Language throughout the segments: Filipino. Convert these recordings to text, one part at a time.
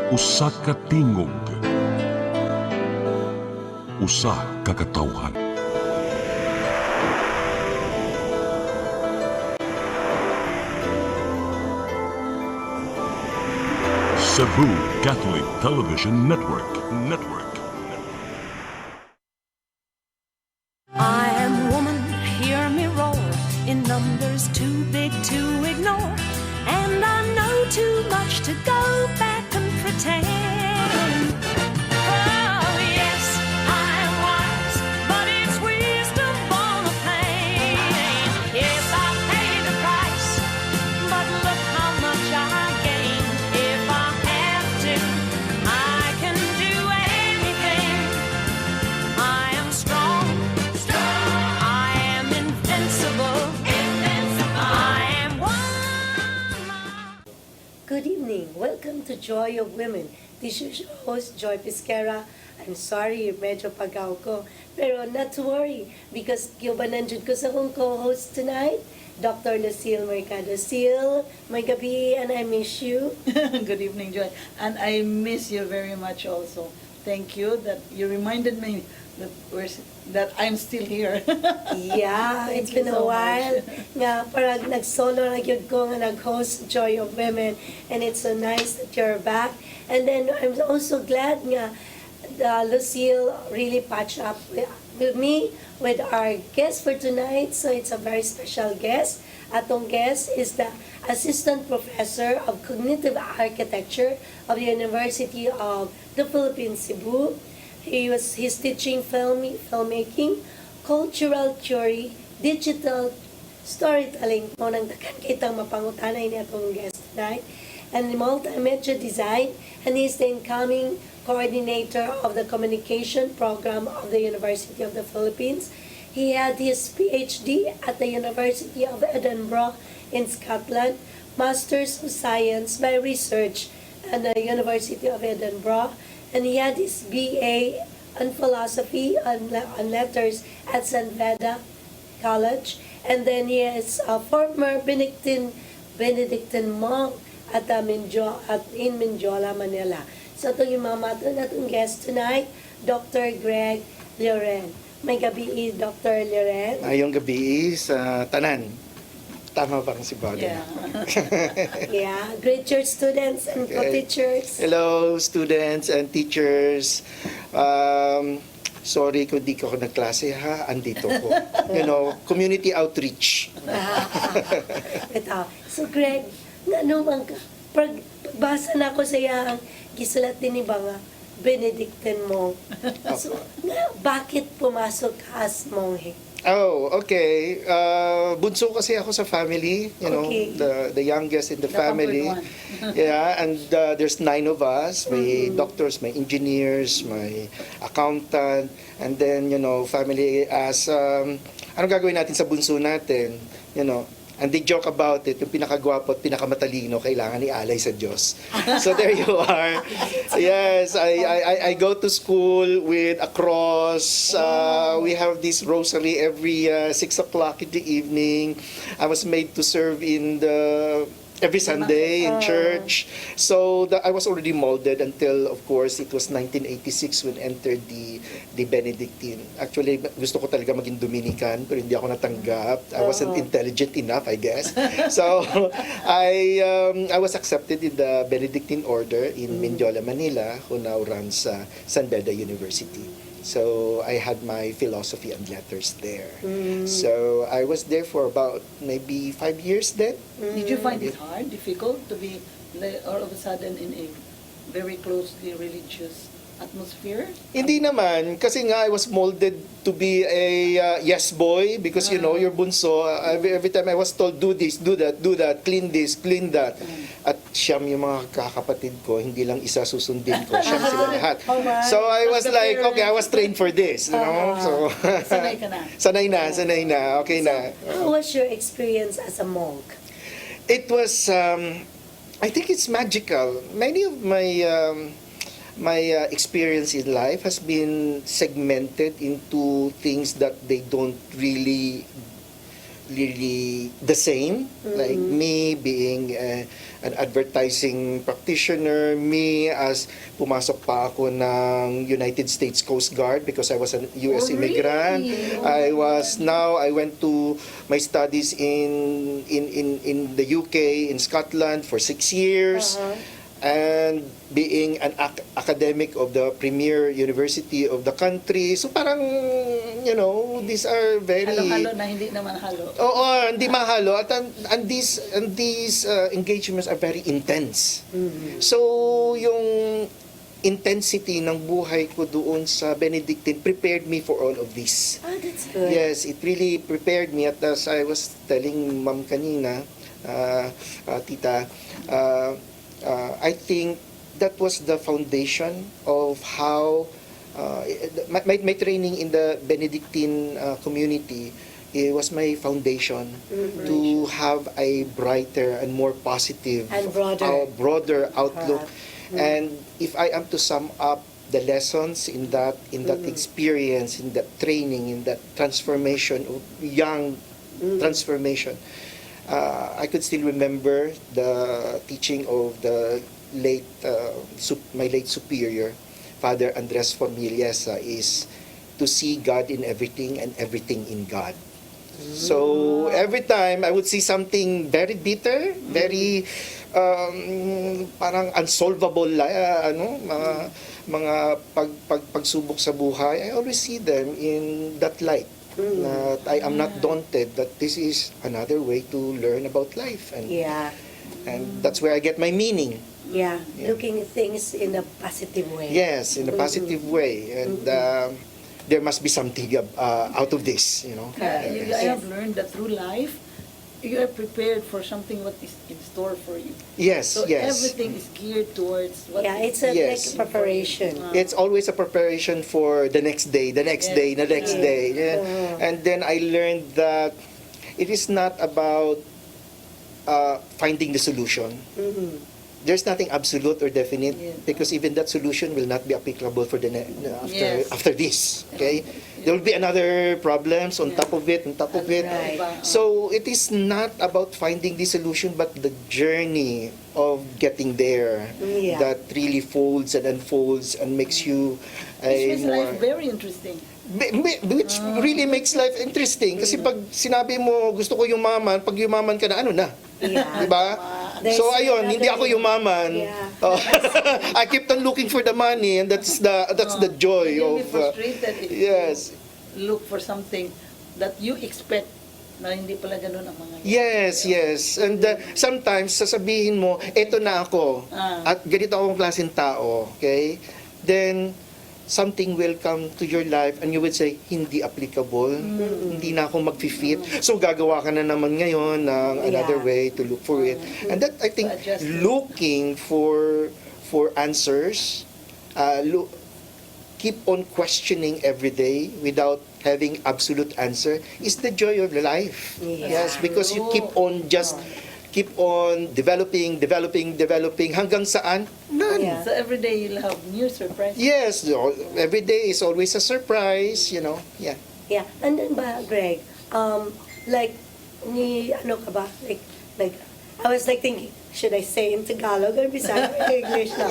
Usa ka tingog, usa ka katawhan. Cebu Catholic Television Network. I am woman, hear me roar, in numbers too big to ignore, and I know too much to go back and pretend. Oh yes, I am wise, but it's wisdom born of pain. Yes, I paid the price, but look how much I gained. If I have to, I can do anything. I am strong. I am invincible. I am one. Good evening. Welcome to Joy of Women. This is your host, Joy Pisquera. I'm sorry, medyo pagaw ko. Pero not to worry, because nandiyan ko sa kong co-host tonight, Dr. Lucille Mercado. Lucille, may gabi, and I miss you. Good evening, Joy. And I miss you very much also. Thank you that you reminded me that I'm still here. Yeah, it's Thank you been a so while. much. Nga, parang nag-solo na yun ko nga nag-host Joy of Women. And it's so nice that you're back. And then I'm also glad nga Lucille really patched up with me, with our guest for tonight. So it's a very special guest. Atong guest is the Assistant Professor of Cognitive Architecture of the University of the Philippines, Cebu. He's teaching filmmaking, cultural theory, digital storytelling. Mo nang dakan kitang mapangutanay ni atong guest tonight. And multimedia design, and he's the incoming coordinator of the communication program of the University of the Philippines. He had his PhD at the University of Edinburgh in Scotland, Masters of Science by Research at the University of Edinburgh, and he had his BA on Philosophy and Letters at St. Veda College, and then he is a former Benedictine monk at in Mindiola, Manila. So ito yung mga natong guest tonight, Dr. Gregg Lloren. May gabi, Dr. Lloren. Ayong gabi sa tanan. Tama ba si Bode? Yeah. Yeah, great church students and co-teachers. Hello, students and teachers. Sorry kung di ko nagklase ha, andito ko. Community outreach. Ito. So Greg, ano bang pagbasa na ko sa iyang gisulat din ni ba nga Benedictine monk. So, bakit pumasok ka as monk? Oh, okay. Bunso kasi ako sa family, Okay. the youngest in the family. pampered one. Yeah, and there's 9 of us. May doctors, may engineers, may accountant, and then, family as, anong gagawin natin sa bunso natin? And they joke about it, yung pinakagwapo at pinakamatalino, kailangan ialay sa Diyos. So there you are. Yes, I go to school with a cross. We have this rosary every 6 o'clock in the evening. I was made to serve in every Sunday in church. So I was already molded until, of course, it was 1986 when entered the Benedictine. Actually, gusto ko talaga maging Dominican, pero hindi ako natanggap. I wasn't intelligent enough, I guess. So I was accepted in the Benedictine order in Mindiola, Manila, who now runs San Beda University. So I had my philosophy and letters there. So I was there for about maybe 5 years then. Did you find it hard, difficult to be all of a sudden in a very closely religious atmosphere? Hindi naman, kasi nga I was molded to be a yes boy because your bunso, every time I was told do this, do that, clean this, clean that. At siyam yung mga kakapatid ko, hindi lang isa susundin ko, siyam sila lahat. So I was like, okay, I was trained for this, So Sanay ka na. sanay na, okay na. How was your experience as a monk? It was, I think it's magical. Many of my experience in life has been segmented into things that they don't really really the same. Like me being an advertising practitioner, me as pumasok pa ako ng United States Coast Guard because I was a US immigrant. I went to my studies in the UK, in Scotland for 6 years. And being an academic of the premier university of the country. So parang, these are very... Halo-halo na hindi naman halo. Oo, hindi mahalo. At and these engagements are very intense. So, yung intensity ng buhay ko doon sa Benedictine prepared me for all of this. Oh, that's good. Yes, it really prepared me. At as I was telling Ma'am kanina, Tita, I think that was the foundation of how my training in the Benedictine community. It was my foundation to have a brighter and more positive And broader. outlook. And if I am to sum up the lessons in that experience, in that training, in that transformation, young transformation, I could still remember the teaching of the my late superior, Father Andres Formiliesa, is to see God in everything and everything in God. So every time I would see something very bitter, very parang unsolvable, mga pagsubok sa buhay, I always see them in that light. That I am not daunted, that this is another way to learn about life, and that's where I get my meaning. Yeah, looking at things in a positive way. Yes, in a positive way, and there must be something out of this, I have learned that through life, you are prepared for something what is in store for you. Yes, So yes. everything is geared towards what It's is a Yes. like preparation. It's always a preparation for the next day, the next day, the next day. Yeah. And then I learned that it is not about finding the solution. There's nothing absolute or definite, because even that solution will not be applicable for the after this. Okay, there will be another problems on top of it, Right. So it is not about finding the solution, but the journey of getting there that really folds and unfolds and makes you Which makes more, life very interesting. which really makes life interesting. Kasi pag sinabi mo, gusto ko yumaman, pag yumaman ka na, ano na? Yeah. Diba? There's So ayun, hindi ako another- yumaman. Yeah. Oh, I kept on looking for the money, and that's the joy You'll of be frustrated if yes. you look for something that you expect na hindi pala ganun ang mga Yes. And sometimes sasabihin mo, eto na ako at ganito akong klaseng tao, okay? Then something will come to your life and you would say, hindi applicable, hindi na ako mag-fit. So gagawa ka na naman ngayon ng another way to look for it. And that, I think, adjust it. looking for answers, keep on questioning every day without having absolute answer is the joy of life. Yeah. Yes, because you keep on developing hanggang saan? None. Yeah. So every day you'll have new surprises. Yes, every day is always a surprise, Yeah. Yeah. And then ba, Greg, like, ano ka ba? Like, I was like thinking, should I say in Tagalog or Bisaya or English now?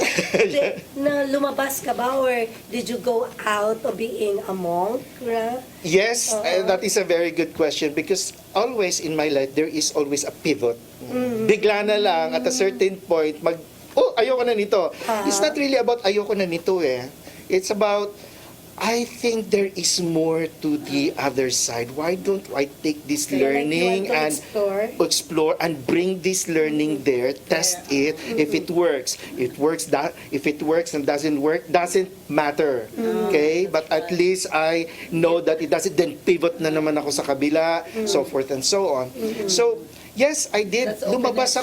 Na lumabas ka ba, or did you go out of being a monk? Right? Yes, that is a very good question, because always in my life there is always a pivot. Bigla na lang at a certain point ayoko na nito. It's not really about ayoko na nito eh. It's about I think there is more to the other side. Why don't I take this So, like, learning you want and to explore and bring this learning there, test it. If it works, it works. That if it works and doesn't work, doesn't matter. Okay, but at least I know that it doesn't. Then pivot na naman ako sa kabila, so forth and so on. So yes, I did. That's Lumabas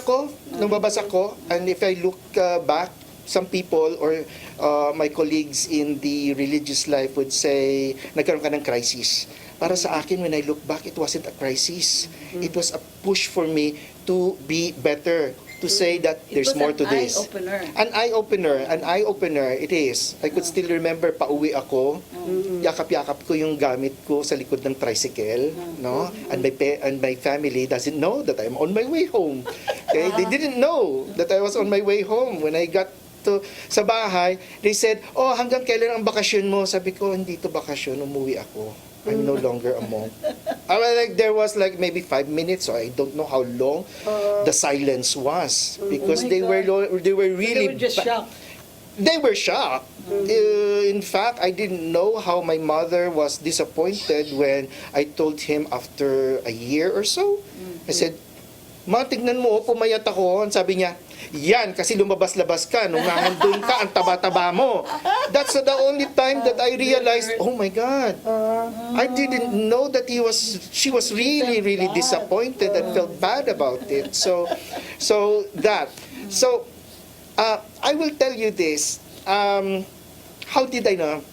ako, and if I look back, some people or my colleagues in the religious life would say, nagkaroon ka ng crisis. Para sa akin, when I look back, it wasn't a crisis. It was a push for me to be better. to say that It there's was more an to this. eye-opener. An eye-opener it is. I could still remember pauwi ako, yakap-yakap ko yung gamit ko sa likod ng tricycle, no? And my family doesn't know that I'm on my way home. Okay? They didn't know that I was on my way home. When I got sa bahay, they said, "Oh, hanggang kailan ang bakasyon mo?" Sabi ko, "Hindi to bakasyon, umuwi ako. I'm no longer a monk." There was like maybe 5 minutes, so I don't know how long the silence was, because Oh my they were God. really They were just shocked. They were shocked. In fact, I didn't know how my mother was disappointed when I told him after a year or so. I said, "Ma, tignan mo, pumayat ako." Sabi niya, "Yan, kasi lumabas-labas ka. Nung nandun ka, ang taba-taba mo." That's the only time that I realized, oh my God, I didn't know that she was really, really disappointed and felt bad about it. So I will tell you this. How did I know?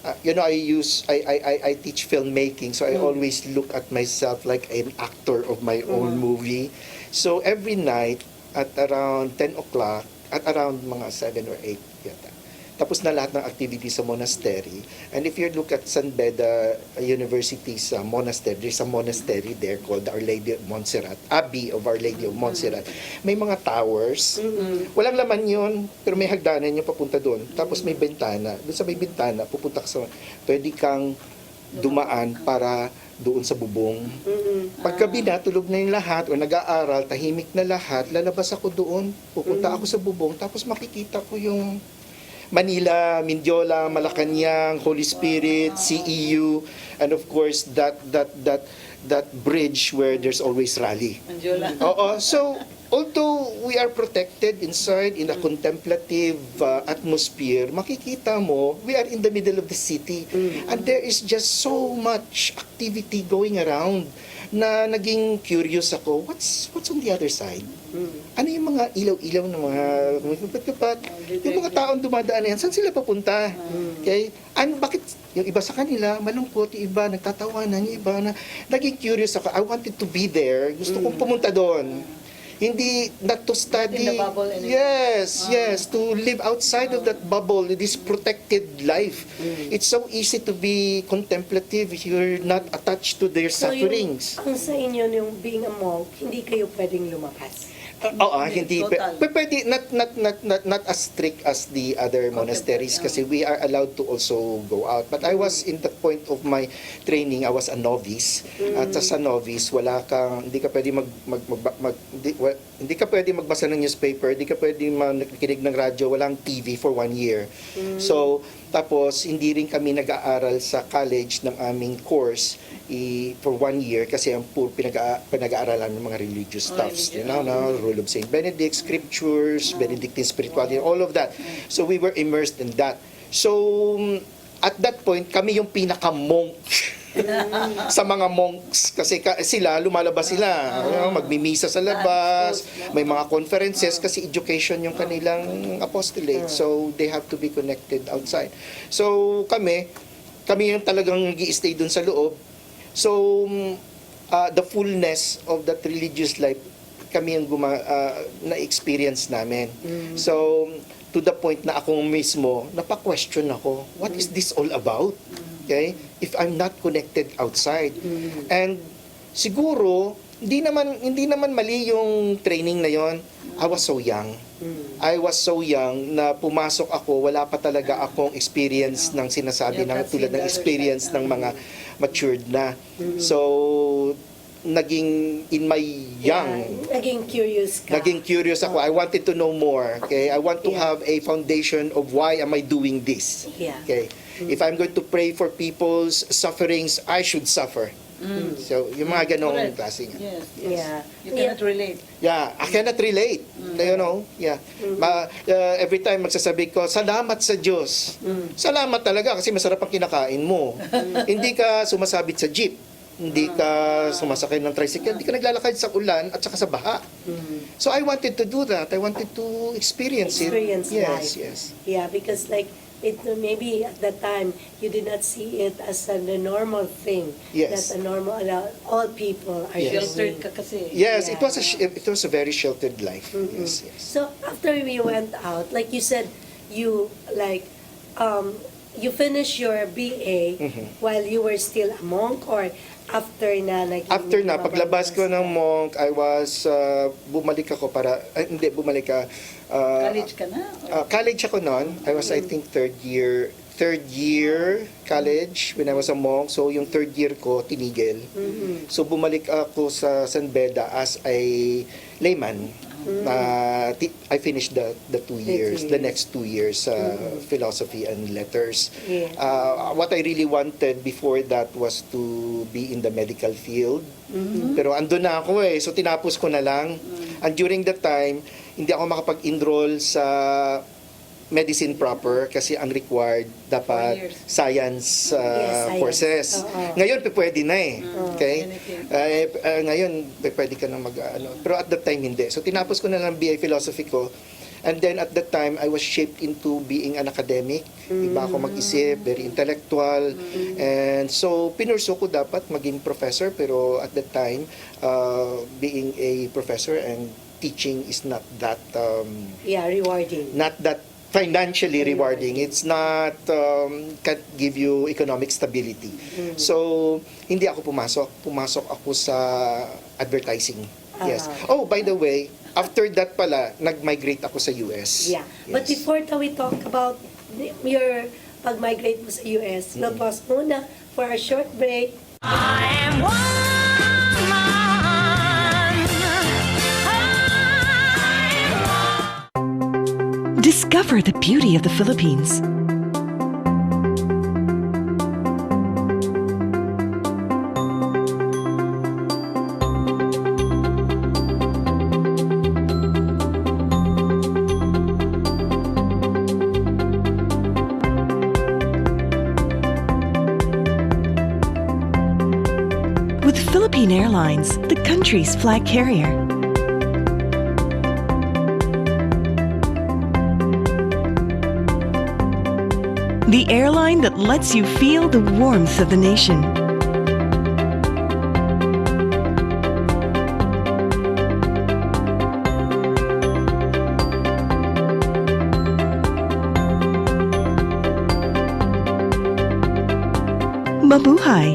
I teach filmmaking, so I always look at myself like an actor of my own movie. So every night at around 10 o'clock, at around mga 7 or 8 yata, tapos na lahat ng activities sa monastery. And if you look at San Beda University's monastery, there's a monastery there called Our Lady of Montserrat, Abbey of Our Lady of Montserrat. May mga towers. Walang laman yun, pero may hagdanan yung papunta doon. Tapos may bintana. Doon sa may bintana, pupunta ka sa, pwede kang dumaan para doon sa bubong. Paggabi na, tulog na yung lahat, o nag-aaral, tahimik na lahat, lalabas ako doon, pupunta ako sa bubong, tapos makikita ko yung Manila, Mindiola, Malacanang, Holy Spirit, CEU, and of course that bridge where there's always rally. Angela. Oo, so although we are protected inside in a contemplative atmosphere, makikita mo, we are in the middle of the city, and there is just so much activity going around na naging curious ako, what's on the other side? Ano yung mga ilaw-ilaw na mga kapat-kapat? Yung mga taong dumadaan na yan, saan sila papunta? Okay? Bakit yung iba sa kanila, malungkot, yung iba nagtatawanan, yung iba na naging curious ako. I wanted to be there. Gusto kong pumunta doon. Hindi, not to study. In the bubble anymore. Yes, to live outside of that bubble, this protected life. It's so easy to be contemplative if you're not attached to their sufferings. So ang sa inyo yung being a monk, hindi kayo pwedeng lumabas. Hindi. Total. Pwede, not as strict as the other monasteries, kasi we are allowed to also go out. But I was in the point of my training, I was a novice. At sa novice, hindi ka pwede hindi ka pwede magbasa ng newspaper, hindi ka pwede makikinig ng radyo, walang TV for 1 year. So, tapos hindi rin kami nag-aaral sa college ng aming course for 1 year, kasi ang puro pinag-aaralan ng mga religious stuffs, Rule of Saint Benedict, scriptures, Benedictine spirituality, all of that. So we were immersed in that. So at that point, kami yung pinaka-monk sa mga monks, kasi sila lumalabas sila, magmimisa sa labas, may mga conferences, kasi education yung kanilang apostolate, so they have to be connected outside. So kami yung talagang nag-i-stay dun sa loob. So the fullness of that religious life, kami yung na-experience namin. So to the point na ako mismo napa-question ako, what is this all about? Okay? If I'm not connected outside. And siguro hindi naman mali yung training na yon. I was so young. I was so young na pumasok ako, wala pa talaga akong experience ng sinasabi ng tulad ng experience ng mga matured na. So naging in my young, Naging curious ka. naging curious ako. I wanted to know more. Okay? I want to have a foundation of why am I doing this. Yeah. Okay? If I'm going to pray for people's sufferings, I should suffer. So, yung mga ganong Correct. klaseng. Yes. Yeah. You cannot relate. Yeah, I cannot relate. Yeah. Every time magsasabi ko, salamat sa Diyos. Salamat talaga kasi masarap ang kinakain mo. Hindi ka sumasabit sa jeep. Hindi ka sumasakay ng tricycle. Hindi ka naglalakad sa ulan at saka sa baha. So I wanted to do that. I wanted to experience it. Experience Yes, life. yes. Yeah, because like maybe at that time you did not see it as the normal thing. Yes. That a normal, all people are Yes. Sheltered doing. ka kasi. Yes, Yeah. it was a very sheltered life. Mhm. Yes, yes. So after we went out, like you said, you like you finished your BA while you were still a monk, or after na naging After na, paglabas ko ng monk, I was, bumalik ako para, hindi, bumalik ka. College ka na? College ako noon. I was, I think, third year college when I was a monk. So, yung third year ko, tinigil. So, bumalik ako sa San Beda as a layman. I finished the 2 years, the next 2 years, philosophy and letters. Yeah. What I really wanted before that was to be in the medical field. Pero andun na ako eh, so tinapos ko na lang. And during that time, hindi ako makapag-enroll sa medicine proper kasi ang required 4 dapat years. science Yes, courses. Oo. Ngayon pwede na eh. Okay? anything. Ngayon pwede ka na mag pero at that time hindi. So tinapos ko na lang BA philosophy ko. And then at that time I was shaped into being an academic. Iba ako mag-isip, very intellectual. And so pinurso ko dapat maging professor, pero at that time being a professor and teaching is not that rewarding. not that financially rewarding. It's not can't give you economic stability. So hindi ako pumasok ako sa advertising. Yes. Oh, by the way, after that pala nag-migrate ako sa US. Yeah. But Yes. before we talk about your pag-migrate mo sa US, we'll pause muna for a short break. I am woman. Discover the beauty of the Philippines. With Philippine Airlines, the country's flag carrier. The airline that lets you feel the warmth of the nation. Mabuhay!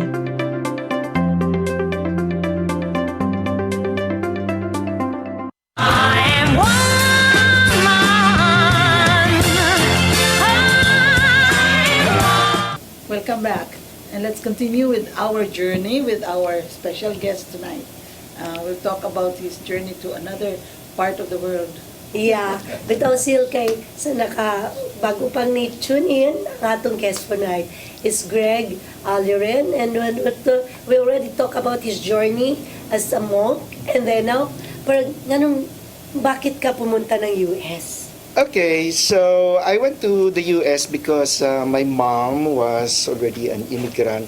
I am woman. Welcome back. And let's continue with our journey with our special guest tonight. We'll talk about his journey to another part of the world. Yeah. Bitaw sil kay sa bago pang ni tune in, ang atong guest for night is Gregg Lloren, and we already talk about his journey as a monk, and then now, parang ganun, bakit ka pumunta ng US? Okay, so I went to the US because my mom was already an immigrant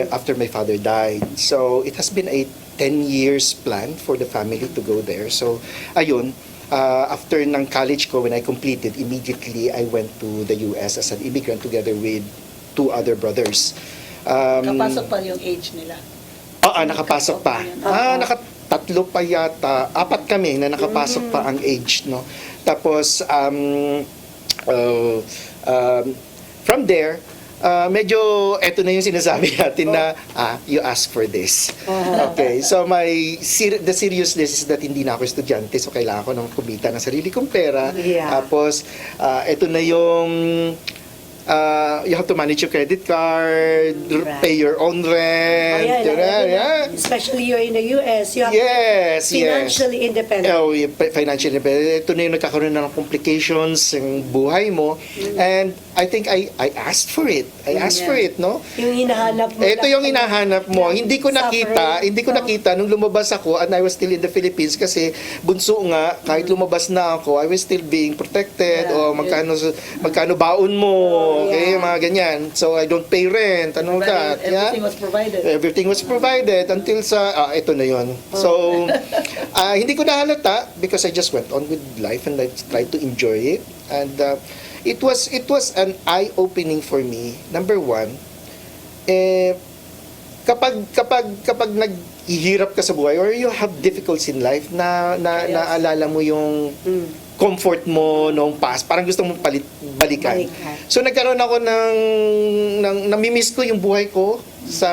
after my father died. So it has been a 10 years plan for the family to go there. So ayun, after ng college ko, when I completed, immediately I went to the US as an immigrant together with 2 other brothers. Kapasok pa yung age nila. Nakapasok pa. Nakatatlo pa yata. 4 kami na nakapasok pa ang age, no? Tapos, from there, medyo eto na yung sinasabi natin na you ask for this. Okay, so the seriousness is that hindi na ako estudyante, so kailangan ko ng kumita ng sarili kong pera. Yeah. Tapos, eto na yung you have to manage your credit card, Right. pay your own rent. Yeah. Especially you're in the US, you have Yes, to be financially independent. Oh, financially independent. Ito na yung nagkakaroon ng complications ng buhay mo. And I think I asked for it. I asked for it, no? Yung hinahanap mo. Ito yung hinahanap mo. Hindi ko nakita nung lumabas ako and I was still in the Philippines kasi bunso nga, kahit lumabas na ako, I was still being protected. Yeah, O magkano baon mo? okay, Yeah. mga ganyan. So I don't pay rent, ano that, yeah. Everything was provided. Everything was provided until sa, ito na yon. So, hindi ko nahalata because I just went on with life and I tried to enjoy it. And it was an eye-opening for me. Number one, kapag naghihirap ka sa buhay or you have difficulties in life, naalala mo yung comfort mo noong past, parang gusto mong balikan. So nagkaroon ako namimiss ko yung buhay ko sa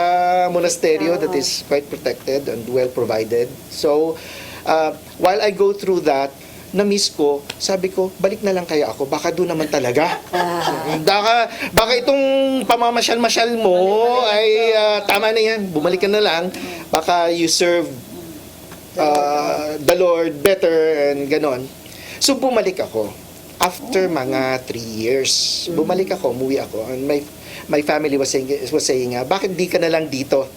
monasteryo that is quite protected and well provided. So while I go through that, na-miss ko, sabi ko, balik na lang kaya ako, baka doon naman talaga. Baka itong pamamasyal-masyal mo ay tama na yan, bumalik ka na lang, baka you serve the Lord better and ganon. So bumalik ako. After mga 3 years, bumalik ako, umuwi ako. And my family was saying, bakit di ka na lang dito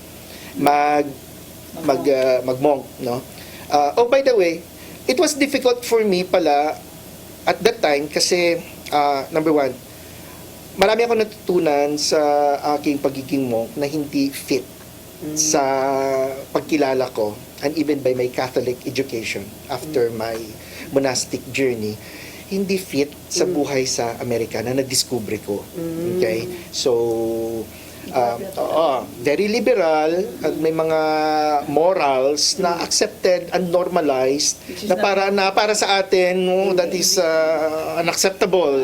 mag-monk, no? Oh, by the way, it was difficult for me pala at that time kasi number one, marami ako natutunan sa aking pagiging monk na hindi fit sa pagkilala ko and even by my Catholic education after my monastic journey, hindi fit sa buhay sa Amerika na na-discover ko. Okay? So, very liberal at may mga morals na accepted and normalized na para sa atin, no, that is unacceptable,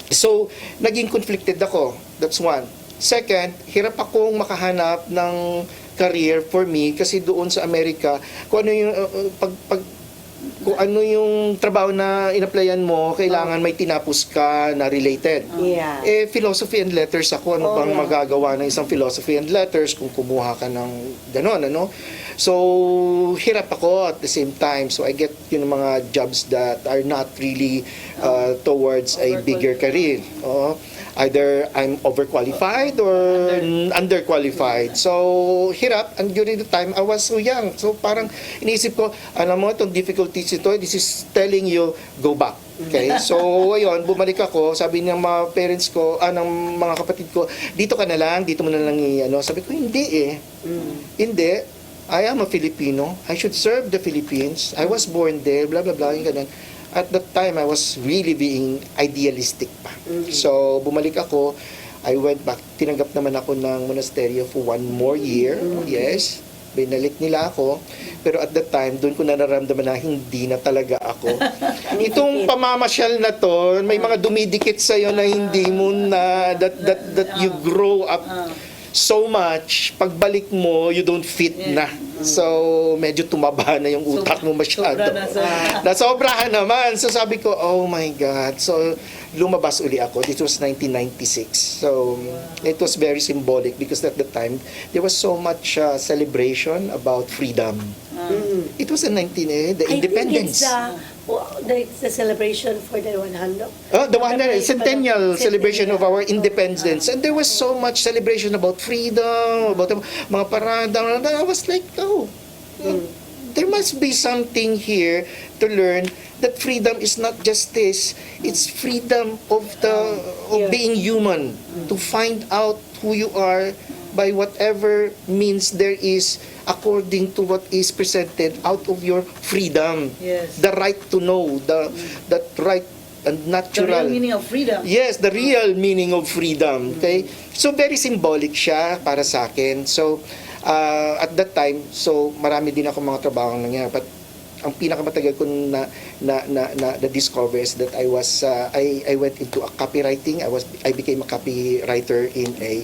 so naging conflicted ako. That's one. Second, hirap akong makahanap ng career for me kasi doon sa Amerika kung ano yung trabaho na in-applyan mo, kailangan may tinapos ka na related. Yeah. Philosophy and letters ako, ano bang magagawa ng isang philosophy and letters kung kumuha ka ng gano'n, ano? So, hirap ako at the same time. So, I get yung mga jobs that are not really towards a bigger career. Either I'm overqualified or underqualified. So, hirap. And during the time, I was so young. So, parang iniisip ko, alam mo, itong difficulties ito, this is telling you, go back. Okay? So, ayun, bumalik ako. Sabi ng mga parents ko, ng mga kapatid ko, dito ka na lang, dito mo na lang Sabi ko, hindi Hindi. I am a Filipino. I should serve the Philippines. I was born there, blah, blah, blah, yung ganun. At that time, I was really being idealistic pa. So, bumalik ako. I went back. Tinanggap naman ako ng monasteryo for 1 more year. Yes. Binalik nila ako. Pero at that time, doon ko nararamdaman na hindi na talaga ako. Itong pamamasyal na to, may mga dumidikit sa'yo na hindi mo na, that you grow up so much, pagbalik mo, you don't fit na. So, medyo tumaba na yung utak mo masyado. Nasobrahan naman. So, sabi ko, oh my God. So, lumabas uli ako. This was 1996. So, it was very symbolic because at the time, there was so much celebration about freedom. It was in the independence. I think it's the celebration for the 100. The 100th centennial celebration of our independence. And there was so much celebration about freedom, about mga parada. I was like, there must be something here to learn that freedom is not just this. It's freedom of being human, to find out who you are by whatever means there is according to what is presented out of your freedom. Yes. The right to know, that right and natural. The real meaning of freedom. Yes, the real meaning of freedom. Okay? So very symbolic siya para sa akin. So at that time, so marami din ako mga trabaho nangyari. But ang pinakamatagal ko na discover is that I went into a copywriting. I became a copywriter in a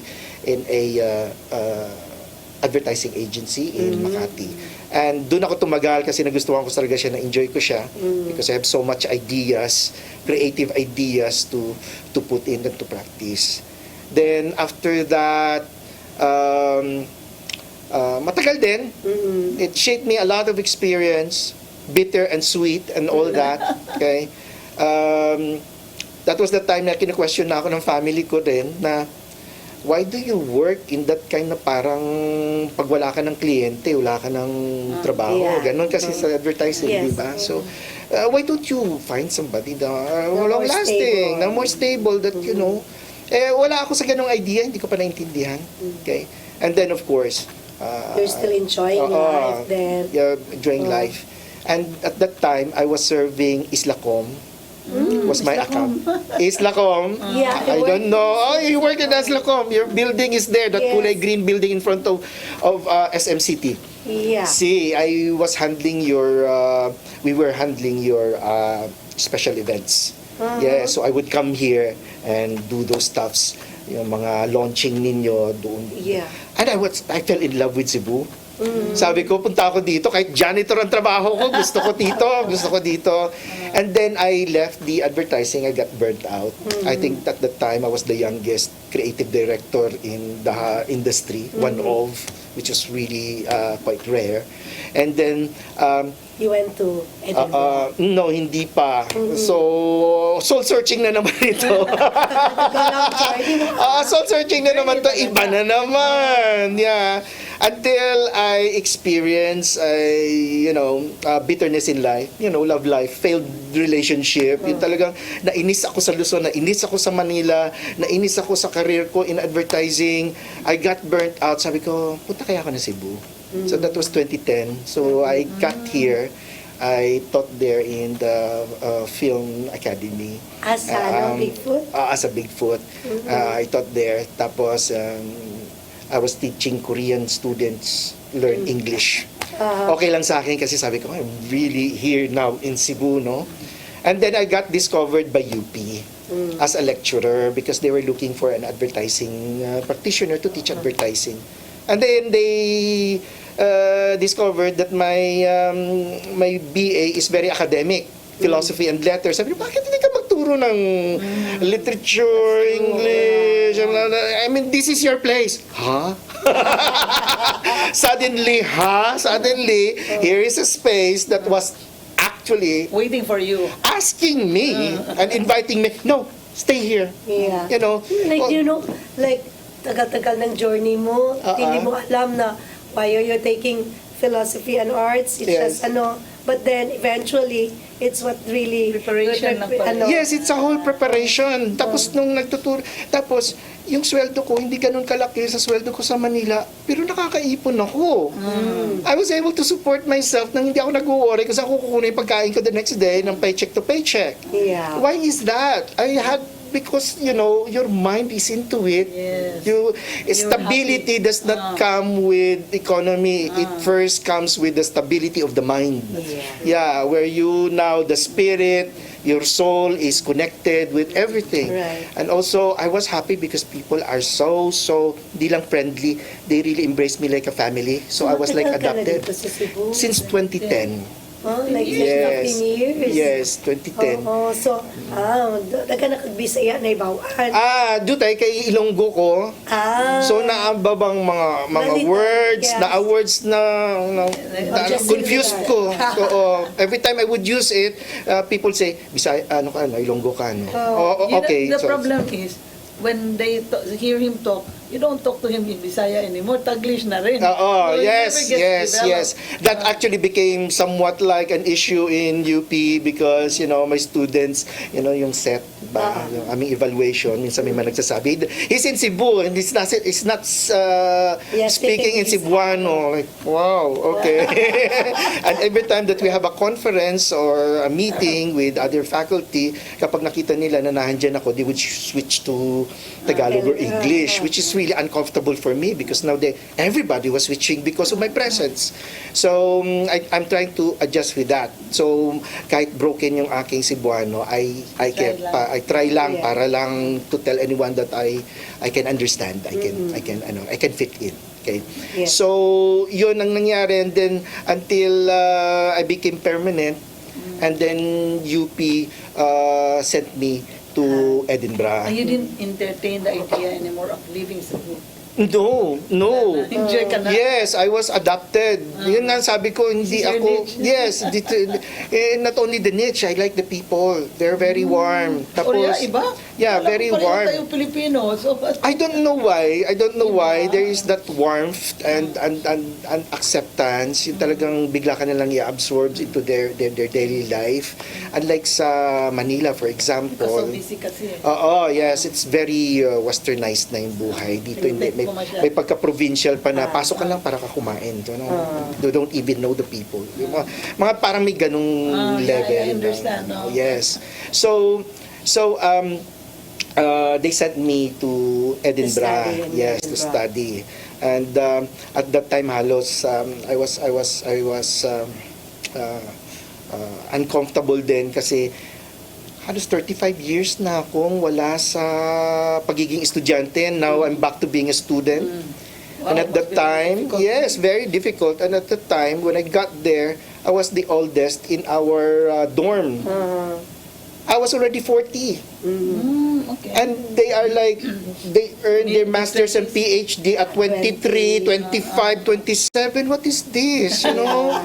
advertising agency in Makati. And doon ako tumagal kasi nagustuhan ko talaga siya, na-enjoy ko siya because I have so much ideas, creative ideas to put in and to practice. Then after that, matagal din. It shaped me a lot of experience, bitter and sweet and all that. Okay? That was the time na kinu-question na ako ng family ko din na why do you work in that kind na parang pag wala ka ng kliyente, wala ka ng trabaho. Yeah. Ganon kasi sa advertising, Yes. di ba? So, why don't you find somebody na long more lasting, stable. na more stable, that you know, wala ako sa ganong idea, hindi ko pa naintindihan. Okay? And then of course, You're still enjoying life then. yeah, enjoying life. And at that time, I was serving Islacom. Was my account. Islacom. Yeah, I don't know. Oh, you work in Islacom. Your building is there. That Yes. kulay green building in front of SMCT. Yeah. See, I was handling your, we were handling your special events. Yeah, so I would come here and do those stuffs, yung mga launching ninyo doon. Yeah. And I fell in love with Cebu. Sabi ko, punta ako dito, kahit janitor ang trabaho ko, gusto ko dito. And then I left the advertising, I got burnt out. I think at that time, I was the youngest creative director in the industry, one of, which was really quite rare. And then, You went to Edinburgh. no, hindi pa. So, soul searching na naman ito. Soul searching na naman to, iba na naman. Yeah. Until I experience, bitterness in life, love life, failed relationship. Yung talagang nainis ako sa Luzon, nainis ako sa Manila, nainis ako sa career ko in advertising. I got burnt out. Sabi ko, punta kaya ako na Cebu. So that was 2010. So I got here. I taught there in the Film Academy. As Bigfoot? As a Bigfoot. I taught there. Tapos, I was teaching Korean students learn English. Okay lang sa akin kasi sabi ko, I'm really here now in Cebu, no? And then I got discovered by UP as a lecturer because they were looking for an advertising practitioner to teach advertising. And then they discovered that my BA is very academic, philosophy and letters. Sabi ko, bakit hindi ka magturo ng literature, English? I mean, this is your place. Huh? Suddenly, here is a space that was actually Waiting for you. asking me and inviting me. No, stay here. Yeah. You know, Like, tagal-tagal ng journey mo, hindi mo alam na why you're taking philosophy and arts. It's Yes. just, but then eventually, it's what really... Preparation lang pala. yes, it's a whole preparation. Tapos nung nagtuturo, tapos yung sweldo ko hindi ganun kalaki sa sweldo ko sa Manila, pero nakakaipon ako. I was able to support myself nang hindi ako nag-worry kasi ako kukunin yung pagkain ko the next day ng paycheck to paycheck. Yeah. Why is that? Because your mind is into it. Yes. Stability does not come with economy. It first comes with the stability of the mind. Yeah, where the spirit, your soul is connected with everything. Right. And also, I was happy because people are so di lang friendly. They really embraced me like a family. So I was like Matagal ka na adopted dito sa Cebu? since 2010. Like Yes. 15 years? Yes, 2010. So, daga nakagbisaya na ibawaan. Dutay kay Ilonggo ko. So naambabang mga Nalito, words, yes. words na Just confused ko. similar. So every time I would use it, people say, Bisaya, Ilonggo ka, no? Okay. The so, problem is, when they hear him talk, you don't talk to him in Bisaya anymore. Taglish na rin. So it yes. never gets developed. That actually became somewhat like an issue in UP because, my students, yung set ba, yung aming evaluation, minsan may mga nagsasabi, he's in Cebu and he's not speaking in Cebuano. Like, wow, okay. And every time that we have a conference or a meeting with other faculty, kapag nakita nila na nandiyan ako, they would switch to Tagalog or English, which is really uncomfortable for me because now everybody was switching because of my presence. So I'm trying to adjust with that. So kahit broken yung aking Cebuano, I try lang para lang to tell anyone that I can understand. I can fit in. Okay. Yeah. So yun ang nangyari, and then until I became permanent, and then UP sent me to Edinburgh. And you didn't entertain the idea anymore of leaving Cebu. No. Enjoy ka na. Yes, I was adopted. Yun nga sabi ko, hindi This is your ako... niche. Yes, not only the niche, I like the people. They're very warm. Or iba? Yeah, Alam ko very pareho warm. tayo Pilipino. So, I don't know why. I don't know why there is that warmth and acceptance. Yung talagang bigla ka nalang i-absorb into their daily life. Unlike sa Manila, for because so example. busy kasi. Oo, yes, it's very westernized na yung buhay. Dito hindi, may pagka-provincial pa na pasok ka lang para ka kumain. You know? You don't even know the people. Yung mga parang may ganung level. I understand. No? Yes. So they sent me to Edinburgh, study in yes, to Edinburgh. study. And at that time halos I was uncomfortable din kasi halos 35 years na akong wala sa pagiging estudyante. Now I'm back to being a student. And at that time, yes, very difficult. And at the time, when I got there, I was the oldest in our dorm. I was already 40. Okay. And they are like, they earn their master's and PhD at 23, 25, 27. What is this, you know?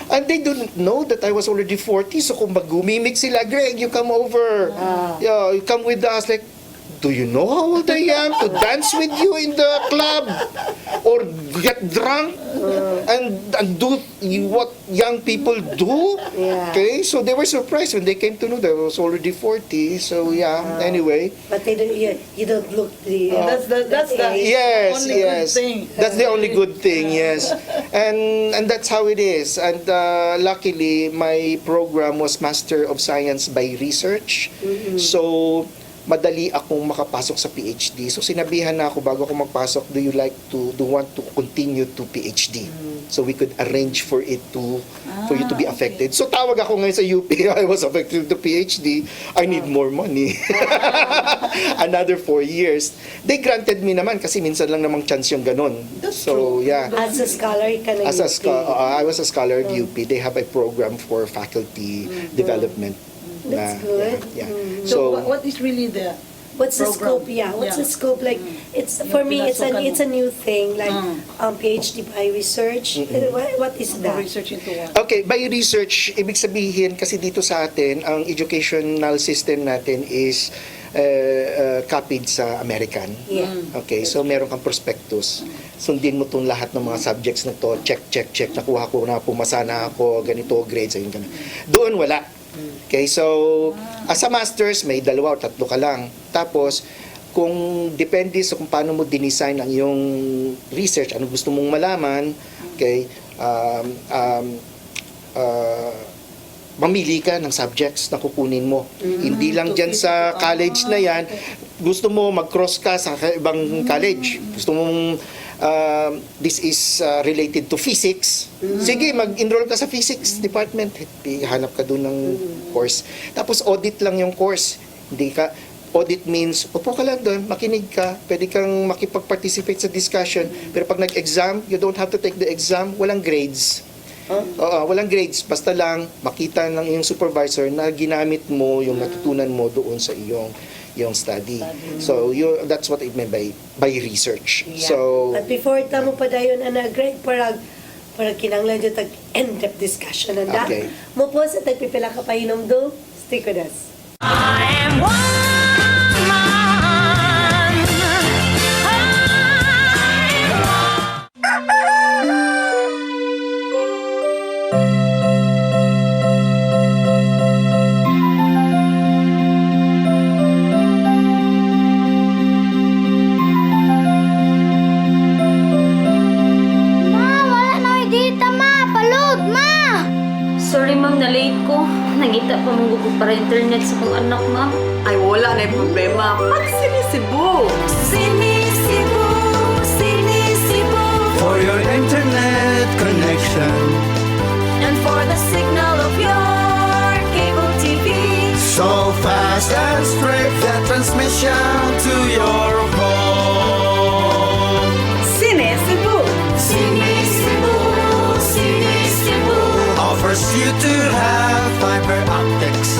And they don't know that I was already 40. So kung mag-gumimik sila, Greg, you come over. Yeah, you come with us. Like, do you know how old I am to dance with you in the club? Or get drunk? And do what young people do? Yeah. Okay, so they were surprised when they came to know that I was already 40. So yeah, anyway. But they don't, you don't look the... That's the Yes, only yes. good thing. That's the only good thing, yes. And that's how it is. And luckily, my program was Master of Science by Research. So, madali akong makapasok sa PhD. So, sinabihan na ako bago ako magpasok, do you want to continue to PhD? So, we could arrange for it for you to be affected. So, tawag ako ngayon sa UP, I was affected to PhD. I need more money. Another 4 years. They granted me naman kasi minsan lang namang chance yung ganun. So, yeah. As a scholar, you can I was a scholar at UP. They have a program for faculty development. That's good. Yeah. So, what is really the What's the program? scope? Yeah, what's Yeah. the scope? Like, it's for me, it's a new thing. Like, PhD by research. What is that? research into what? Okay, by research, ibig sabihin kasi dito sa atin, ang educational system natin is copied sa American. Yeah. Okay, so meron kang prospectus. Sundin mo tong lahat ng mga subjects na to, check, nakuha ko na, pumasa na ako, ganito, grades, ayun, ganun. Doon wala. Okay, so as a master's, may 2 o 3 ka lang. Tapos, kung depende sa kung paano mo dinesign ang iyong research, ano gusto mong malaman, okay, mamili ka ng subjects na kukunin mo. Hindi lang dyan sa college na yan, gusto mo mag-cross ka sa ibang college. Gusto mong this is related to physics. Sige, mag-enroll ka sa physics department. Hanap ka doon ng course. Tapos audit lang yung course. Hindi ka audit means, upo ka lang doon, makinig ka, pwede kang makipag-participate sa discussion. Pero pag nag-exam, you don't have to take the exam, walang grades. Walang grades. Basta lang makita ng iyong supervisor na ginamit mo yung natutunan mo doon sa iyong study. So, that's what it meant by research. Yeah. So, But before tamo pa dayon ana Greg parang kinanglan jud tag in-depth discussion na. Okay. Mo po sa tagpipila ka pahinom do. Stick with us. I am woman. Ma, wala na ko'y dita, ma. Palud, ma. Sorry ma'am, na-late ko. Nangita pa mong ko para internet sa kong anak ma'am. Ay, wala na yung problema. Pag sinisibo. Sinisibo, sinisibo. For your internet connection. And for the signal of your cable TV. So fast and straight that transmission to your home. Sinisibo. Sinisibo, sinisibo. Offers you to have fiber optics.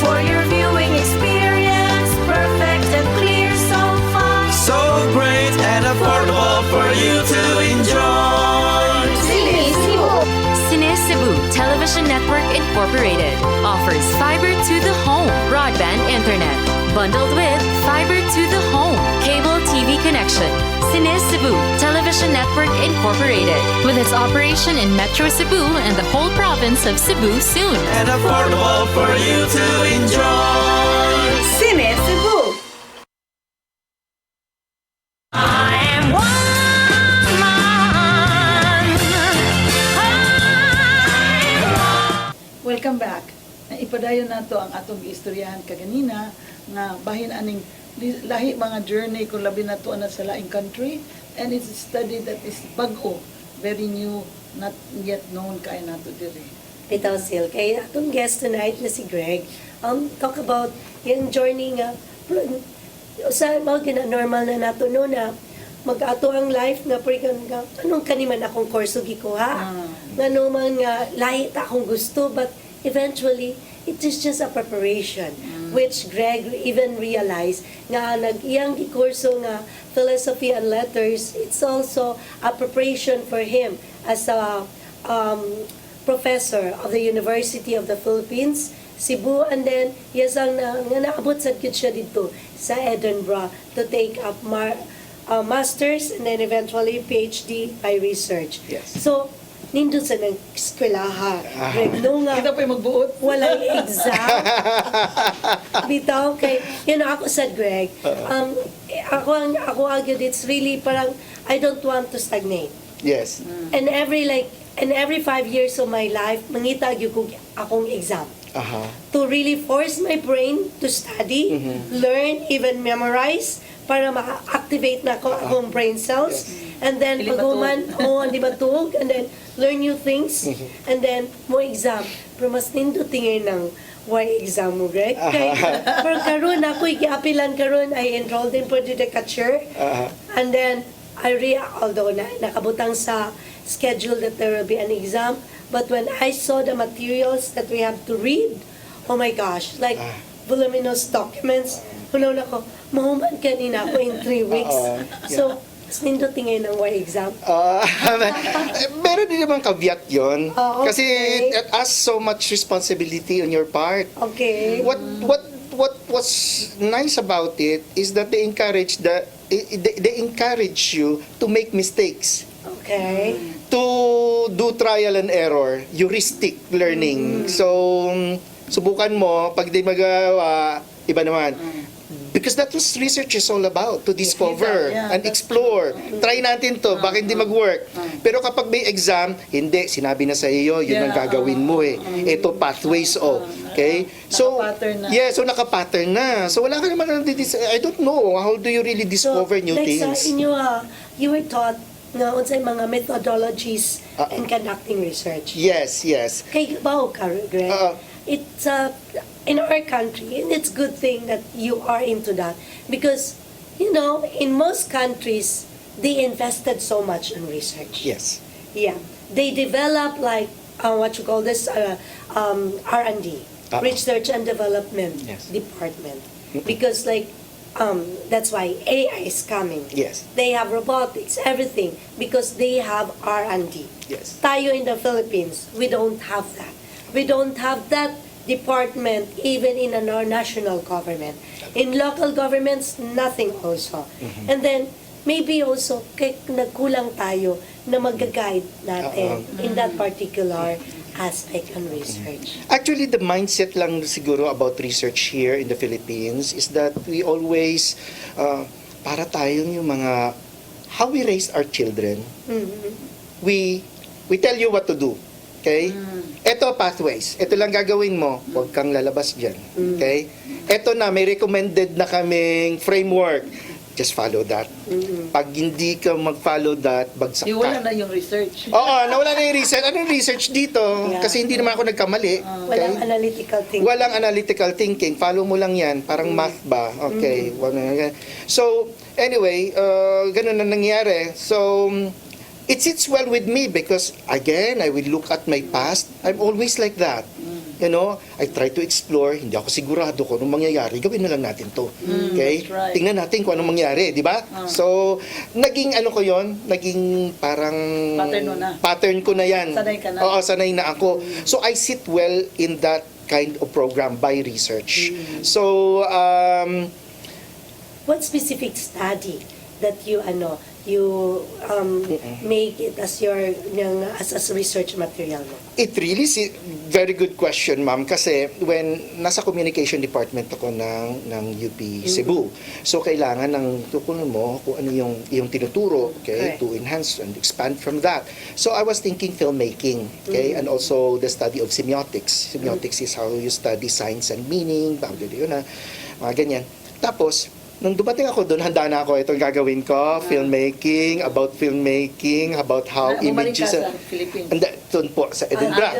For your viewing experience, perfect and clear so far. So great and affordable for you to enjoy. Cine Cebu Television Network Incorporated offers fiber to the home broadband internet. Bundled with fiber to the home, cable TV connection. Cine Cebu Television Network Incorporated, with its operation in Metro Cebu and the whole province of Cebu soon. And affordable for you to enjoy. Cine Cebu. I am Welcome back. Ipadayon nato ang atong giistoryahan kaganina nga bahin aning lahi mga journey kung labi nato na sa laing country, and it's a study that is bag-o, very new, not yet known kay nato diri. Bitaw Sil, kay atong guest tonight na si Gregg, talk about yung journey nga, sa mga normal na nato no na mag-ato ang life nga nga anong kaniman akong kurso gikuha nga man nga lahi ta akong gusto, but eventually it is just a preparation which Gregg even realized nga nag-iyang gikurso nga philosophy and letters, it's also a preparation for him as a professor of the University of the Philippines Cebu, and then yes ang nga naabot sad gid siya dito sa Edinburgh to take up master's and then eventually PhD by research. Yes. So nindot sa nag-eskwelaha. Greg, no nga, Kita pa magbuot. walang exam. Bitaw, kay, ako sa Greg, ako agad, it's really parang, I don't want to stagnate. Yes. And every 5 years of my life, mangita gyud ko akong exam. To really force my brain to study, learn, even memorize, para ma-activate na ko akong brain cells. And then, pag-uman, hindi matug, and then, learn new things, and then, mo exam. Pero mas nindutingin ng why exam mo, Greg? Kay, pero karon ako, ikiapilan karon, I enrolled in Pwede-Catcher, and then, although nakabutang sa schedule that there will be an exam, but when I saw the materials that we have to read, oh my gosh, like voluminous documents, hunaw na ko, mahuman kanina ako in 3 weeks. So, mas ninduting ngayon ng Y exam. Meron din naman caveat yun. Okay. Kasi it asks so much responsibility on your part. Okay. What's nice about it is that they encourage you to make mistakes. Okay. To do trial and error, heuristic learning. So, subukan mo, pag di magawa, iba naman. Because that was research is all about, to discover and explore. Try natin to, baka hindi mag-work. Pero kapag may exam, hindi, sinabi na sa iyo, yun ang gagawin mo eh. Ito, pathways okay? So, Naka-pattern na. yeah, so naka-pattern na. So wala ka naman, I don't know, how do you really discover new like things? sa inyo, you were taught nga unsay mga methodologies in conducting research. Yes. Kay bao ka, Greg. It's in our country, and it's good thing that you are into that because, in most countries, they invested so much in research. Yes. Yeah, they develop like what you call this R&D, research and development department, because that's why AI is coming. Yes. They have robotics, everything, because they have R&D. Yes. Tayo in the Philippines, we don't have that. We don't have that department even in our national government. In local governments, nothing also. And then, maybe also, nagkulang tayo na mag-guide natin in that particular aspect on research. Actually, the mindset lang siguro about research here in the Philippines is that we always, para tayong yung mga, how we raise our children, we tell you what to do. Okay? Ito, pathways. Ito lang gagawin mo. Huwag kang lalabas dyan. Okay? Ito na, may recommended na kaming framework. Just follow that. Pag hindi ka mag-follow that, bagsak ka. Wala na yung research. Oo, nawala na yung research. Anong research dito? Yeah. Kasi hindi naman ako nagkamali. Walang analytical thinking. Walang analytical thinking. Follow mo lang yan. Parang math ba? Okay. So, anyway, ganun na nangyari. So, it sits well with me because, again, I will look at my past. I'm always like that. I try to explore. Hindi ako sigurado kung anong mangyayari. Gawin na lang natin to. Okay? That's right. Tingnan natin kung anong mangyari, di ba? So, naging ko yon, naging parang Pattern mo na. pattern ko na yan. Sanay ka na. Oo, sanay na ako. So, I sit well in that kind of program by research. So, What specific study that you make it as your as research material mo? it really is very good question, ma'am, kasi when nasa communication department ako ng UP Cebu, so kailangan ng tukunan mo kung ano yung tinuturo, okay, Correct. to enhance and expand from that. So I was thinking filmmaking, okay, and also the study of semiotics. Semiotics is how you study signs and meaning, yun na, mga ganyan. Tapos, nung dumating ako doon, handa na ako, itong gagawin ko, filmmaking, about how Bumalik ka images. sa Philippines. And doon po, sa Edinburgh.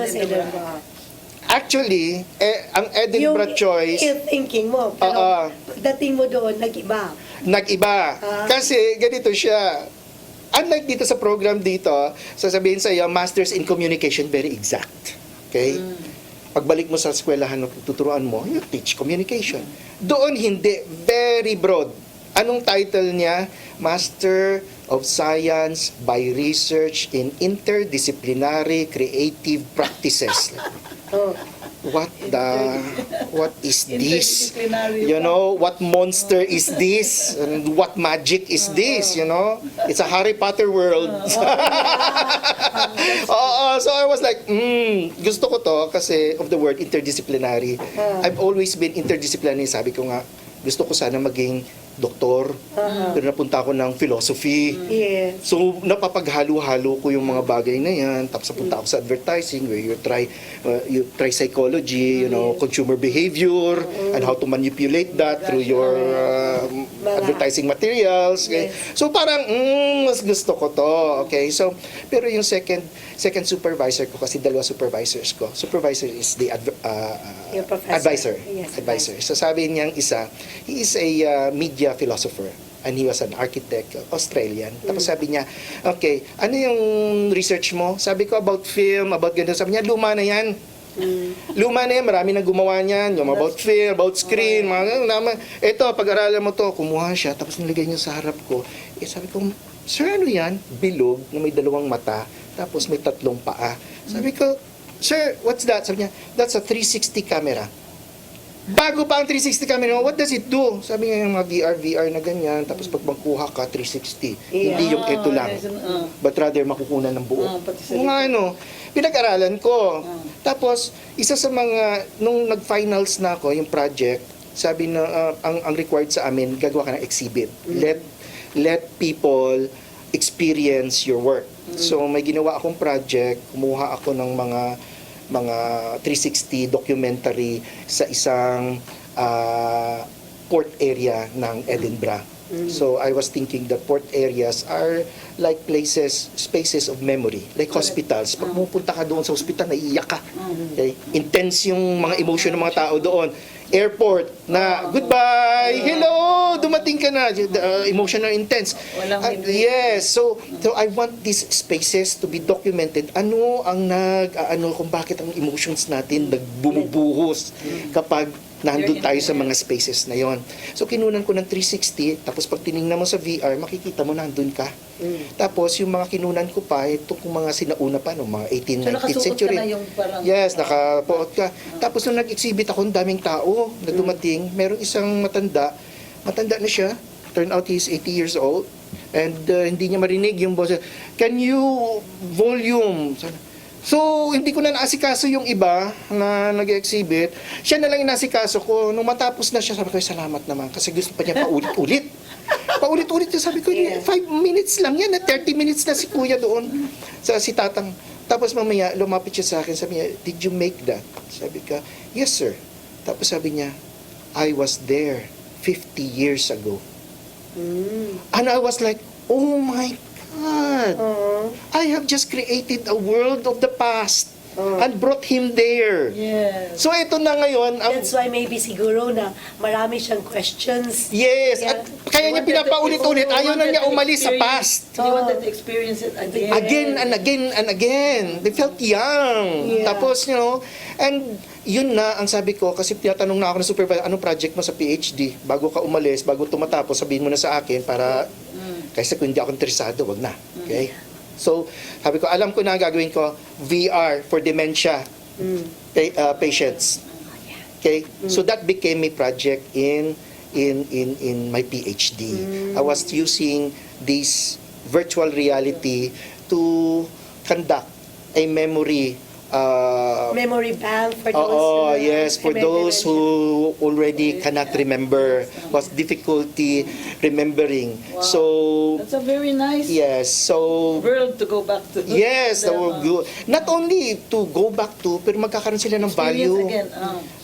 Actually, ang Edinburgh choice, Yung thinking mo, pero pagdating mo doon, nag-iba. nag-iba. Kasi ganito siya. Unlike dito sa program dito, sasabihin sa iyo, Masters in Communication, very exact. Okay? Pagbalik mo sa eskwelahan, tuturuan mo, you teach communication. Doon hindi, very broad. Anong title niya? Master of Science by Research in Interdisciplinary Creative Practices. What is this? Interdisciplinary You know, what monster is this? And what magic is this? You know, it's a Harry Potter world. So I was like, gusto ko to kasi of the word interdisciplinary. I've always been interdisciplinary. Sabi ko nga, gusto ko sana maging doktor, pero napunta ako ng philosophy. Yes. So, napapaghalo-halo ko yung mga bagay na yan. Tapos napunta ako sa advertising where you try psychology, you know, consumer behavior, and how to manipulate that through your advertising materials. Okay? So, parang, mas gusto ko to. Okay? So, pero yung second supervisor ko, kasi dalawa supervisors ko. Supervisor is the Your professor. advisor. Yes, Advisor. So, sabi niyang isa, he is a media philosopher and he was an architect, Australian. Tapos sabi niya, okay, ano yung research mo? Sabi ko, about film, about ganito. Sabi niya, luma na yan. Luma na yan, marami na gumawa niyan. Yung about film, about screen, mga naman. Ito, pag-aralan mo to, kumuha siya, tapos nilagay niya sa harap ko. Sabi ko, sir, ano yan? Bilog na may dalawang mata, tapos may tatlong paa. Sabi ko, sir, what's that? Sabi niya, that's a 360 camera. Bago pa ang 360 camera, what does it do? Sabi niya yung mga VR na ganyan, tapos pag magkuha ka, 360. Hindi yung ito lang. But rather, makukunan ng buo. Pinag-aralan ko. Tapos, isa sa mga, nung nag-finals na ako, yung project, sabi na, ang required sa amin, gagawa ka ng exhibit. Let people experience your work. So, may ginawa akong project, kumuha ako ng mga 360 documentary sa isang port area ng Edinburgh. So I was thinking that port areas are like spaces of memory, like hospitals. Pag pupunta ka doon sa hospital, naiiyak ka. Okay? Intense yung mga emotion ng mga tao doon. Airport na goodbye, hello, dumating ka na, emotional intense. Yes, so I want these spaces to be documented. Ano ang kung bakit ang emotions natin nagbumubuhos kapag nandun tayo sa mga spaces na yon. So kinunan ko ng 360, tapos pag tinignan mo sa VR, makikita mo nandun ka. Tapos yung mga kinunan ko pa, ito kung mga sinauna pa, no, mga 18th, 19th century. Yes, nakapuot ka. Tapos nung nag-exhibit ako, ang daming tao na dumating. Merong isang matanda na siya. Turn out he's 80 years old. And hindi niya marinig yung boses. Can you volume? So, hindi ko na naasikaso yung iba na nag-exhibit. Siya na lang inasikaso ko. Nung matapos na siya, sabi ko, salamat naman. Kasi gusto pa niya paulit-ulit. Paulit-ulit niya. Sabi ko, 5 minutes lang yan. 30 minutes na si kuya doon. Si tatang. Tapos mamaya, lumapit siya sa akin. Sabi niya, did you make that? Sabi ko, yes sir. Tapos sabi niya, I was there 50 years ago. And I was like, oh my God. I have just created a world of the past and brought him there. Yes. So ito na ngayon. That's why maybe siguro na marami siyang questions. Yes. At kaya niya pinapaulit-ulit. Ayaw na niya umalis sa past. He wanted to experience it again. Again and again and again. They felt young. Yeah. Tapos, and yun na ang sabi ko, kasi tinatanong na ako ng supervisor, anong project mo sa PhD? Bago ka umalis, bago tumatapos, sabihin mo na sa akin para, kasi kung hindi ako interesado, wag na. Okay? So, sabi ko, alam ko na ang gagawin ko, VR for dementia patients. Okay? So that became a project in my PhD. I was using this virtual reality to conduct a memory Memory bank for those oh, who yes, for may those dementia. who already cannot remember, was difficulty remembering. So, That's a very nice yes, so world to go back to. yes, Them, not only to go back to, pero magkakaroon sila ng experience value. again.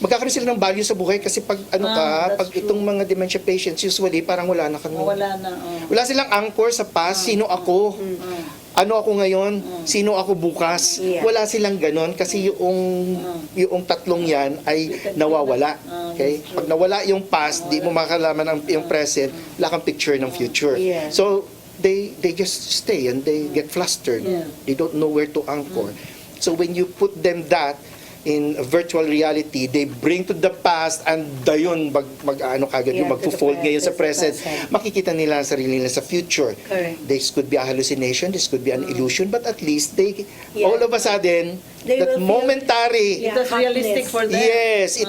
Magkakaroon sila ng value sa buhay kasi pag that's pag true. itong mga dementia patients, usually parang wala na kami. Wala na. Wala silang anchor sa past, sino ako? Ano ako ngayon? Sino ako bukas? Yeah. Wala silang ganon kasi yung tatlong yan ay nawawala. Okay? Pag nawala yung past, di mo makalaman ang yung present, wala kang picture ng future. Yeah. So they just stay and they get flustered. Yeah. They don't know where to anchor. So when you put them that in virtual reality, they bring to the past and dayon mag-ano kagad yung Yeah, to the magfo-fold ngayon sa present, present. Makikita nila ang sarili nila sa future. Correct. This could be a hallucination, this could be an illusion, but at least they, Yeah. all of a sudden, They that will feel- momentary, Yeah. That's realistic for them. yes,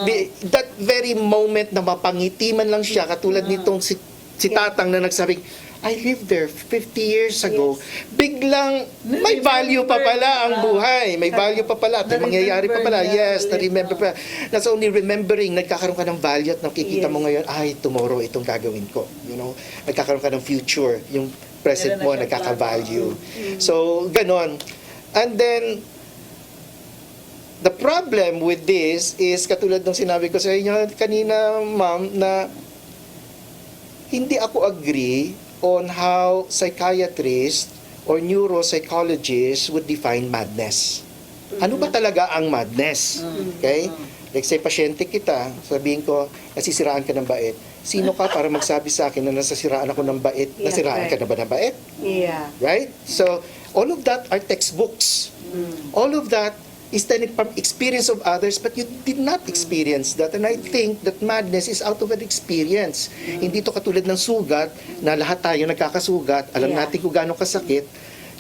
that very moment na mapangiti man lang siya, katulad nitong si Tatang na nagsabing, I lived there 50 years ago. Biglang, may value pa pala ang buhay. May value pa pala. At may mangyayari pa pala. Yes, na-remember pa. Not only remembering, nagkakaroon ka ng value at nakikita mo ngayon, ay, tomorrow itong gagawin ko. You know, nagkakaroon ka ng future. Yung present mo, nagkaka-value. So, ganon. And then, the problem with this is, katulad ng sinabi ko sa inyo kanina, ma'am, na hindi ako agree on how psychiatrists or neuropsychologists would define madness. Ano ba talaga ang madness? Okay? Like say, pasyente kita, sabihin ko, nasisiraan ka ng bait. Sino ka para magsabi sa akin na nasasiraan ako ng bait? Yeah, Nasiraan ka right. na ba ng bait? Yeah. Right? So, all of that are textbooks. All of that is taken from experience of others, but you did not experience that. And I think that madness is out of an experience. Hindi to katulad ng sugat, na lahat tayo nagkakasugat, alam Yeah. natin kung gaano kasakit,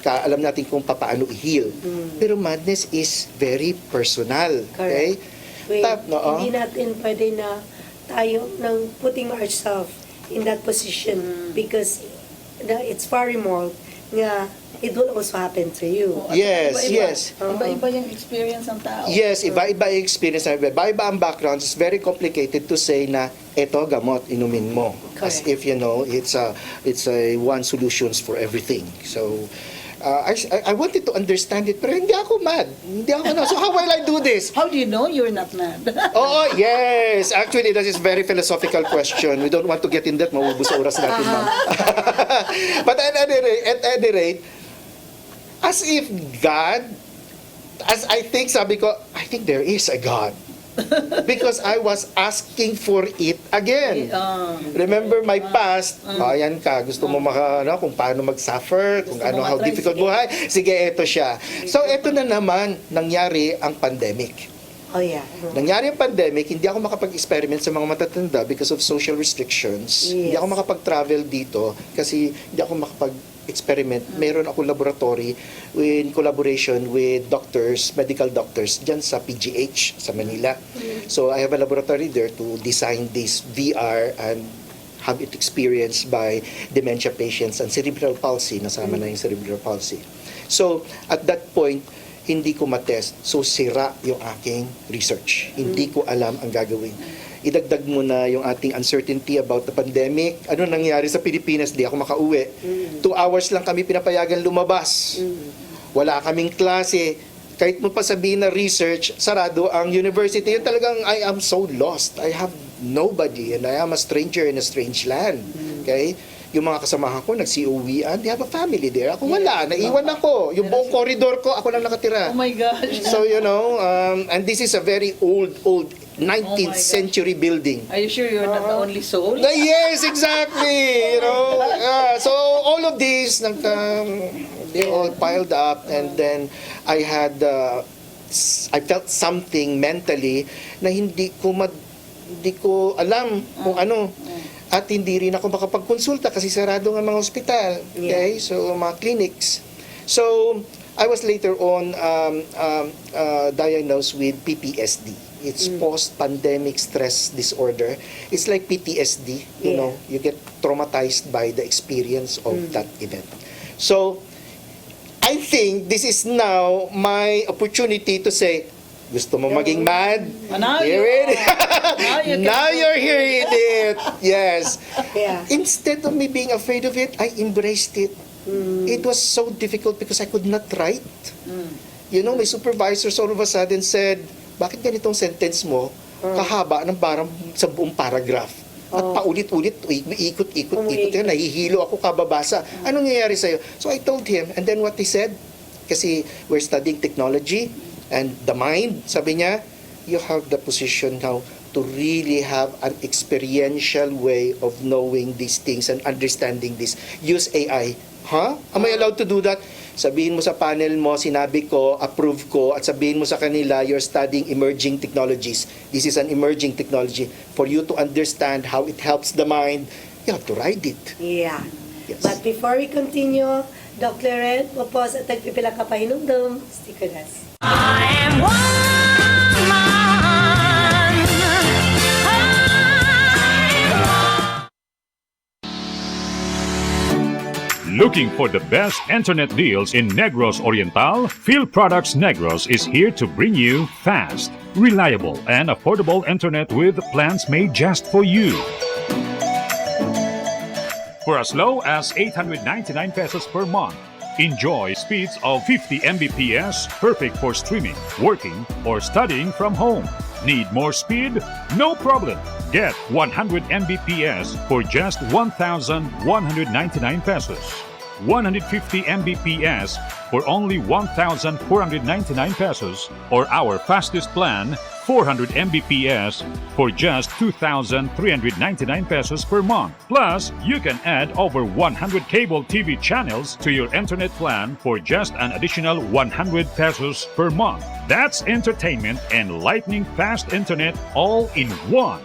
alam natin kung paano i-heal. Pero madness is very personal. Okay? Wait, Oo. hindi natin pwede na tayo nang putting ourselves in that position because it's far remote nga it will also happen to you. Yes, yes. Iba-iba yung experience ng tao. Yes, iba-iba yung experience, iba-iba ang background. It's very complicated to say na eto gamot inumin mo. As Correct. if it's a one solutions for everything. So I wanted to understand it, pero hindi ako mad. Hindi ako so how will I do this? How do you know you're not mad? Oh, yes. Actually, that is very philosophical question. We don't want to get in that. Maubos sa oras natin, ma'am. But at any rate, as if God, as I think, sabi ko, I think there is a God. Because I was asking for it again. Remember my past, ayan ka, gusto mo kung paano mag-suffer, kung ano, how difficult buhay. Sige, eto siya. So, eto na naman, nangyari ang pandemic. Oh yeah. Nangyari ang pandemic, hindi ako makapag-experiment sa mga matatanda because of social restrictions. Hindi Yes. ako makapag-travel dito kasi hindi ako makapag-experiment. Meron ako laboratory in collaboration with doctors, medical doctors, dyan sa PGH sa Manila. So I have a laboratory there to design this VR and have it experienced by dementia patients and cerebral palsy. Nasama na yung cerebral palsy. So at that point, hindi ko matest. So, sira yung aking research. Hindi ko alam ang gagawin. Idagdag mo na yung ating uncertainty about the pandemic. Ano nangyari sa Pilipinas? Di ako makauwi. 2 hours lang kami pinapayagan lumabas. Wala kaming klase. Kahit mo pa sabihin na research, sarado ang university. Yun talagang, I am so lost. I have nobody and I am a stranger in a strange land. Okay? Yung mga kasamahan ko, nag-COV-an, they have a family there. Ako wala, naiwan ako. Yung buong corridor ko, ako lang nakatira. Oh my gosh. So, and this is a very old 19th century building. Are you sure you're not the only soul? Yes, exactly. So all of these, they all piled up, and then I felt something mentally na hindi ko alam kung ano. At hindi rin ako makapagkonsulta kasi sarado ng mga ospital. Okay? So, mga clinics. So, I was later on diagnosed with PPSD. It's post-pandemic stress disorder. It's like PTSD, you know, you get traumatized by the experience of that event. So, I think this is now my opportunity to say, gusto mo maging mad? Now Hear it? Now you're hearing it. Yes. Yeah. Instead of me being afraid of it, I embraced it. It was so difficult because I could not write. You know, my supervisors all of a sudden said, bakit ganitong sentence mo? Kahaba ng parang sa buong paragraph. At paulit-ulit, ikot-ikot, yan, nahihilo ako kababasa. Anong nangyayari sa'yo? So I told him, and then what he said, kasi we're studying technology, and the mind, sabi niya, you have the position now to really have an experiential way of knowing these things and understanding this. Use AI. Huh? Am I allowed to do that? Sabihin mo sa panel mo, sinabi ko, approve ko, at sabihin mo sa kanila, you're studying emerging technologies. This is an emerging technology. For you to understand how it helps the mind, you have to ride it. Yeah. Yes. But before we continue, Doc Lloren, mapos at tagpipila ka pahinumdum, stick with us. I am woman. Looking for the best internet deals in Negros Oriental? Field Products Negros is here to bring you fast, reliable, and affordable internet with plans made just for you. For as low as 899 pesos per month, enjoy speeds of 50 Mbps, perfect for streaming, working, or studying from home. Need more speed? No problem. Get 100 Mbps for just 1,199 pesos. 150 Mbps for only 1,499 pesos, or our fastest plan, 400 Mbps for just 2,399 pesos per month. Plus, you can add over 100 cable TV channels to your internet plan for just an additional 100 pesos per month. That's entertainment and lightning fast internet all in one.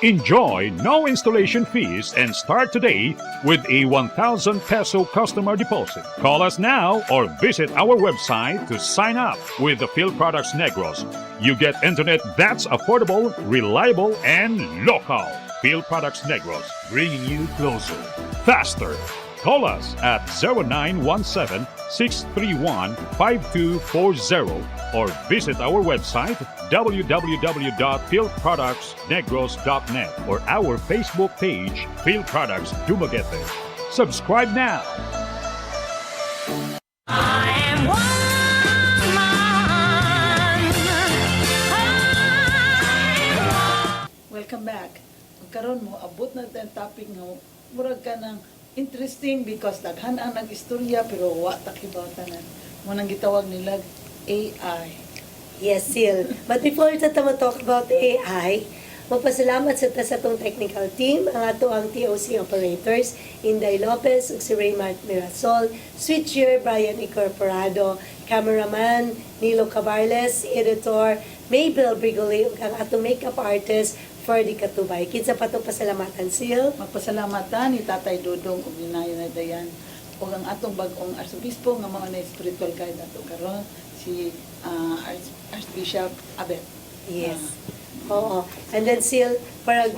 Enjoy no installation fees and start today with a 1,000 peso customer deposit. Call us now or visit our website to sign up with the Field Products Negros. You get internet that's affordable, reliable, and local. Field Products Negros, bringing you closer, faster. Call us at 0917-631-5240 or visit our website www.fieldproductsnegros.net or our Facebook page, Field Products Dumaguete. Subscribe now. I am woman. Welcome back. Karon mo abot na ang topic nga murag ka ng interesting because daghan ang nag-istorya pero wa ta kibaw tanan. Mo nang gitawag nila AI. Yes, Sil. But before kita talk about AI, magpasalamat sa tong technical team, ang ato ang TOC operators, Inday Lopez, ug si Raymart Mirasol, switcher Brian Incorporado, cameraman Nilo Cabarles, editor Mabel Brigoli, ug ang atong makeup artist Ferdy Katubay. Kinsa pa itong pasalamatan, Sil? Magpasalamatan ni Tatay Dudong ug ni Nanay Dayan ug ang atong bag-ong arsobispo nga mao na spiritual guide nato karon si Archbishop Abet. Yes. Oo. And then, Sil, parang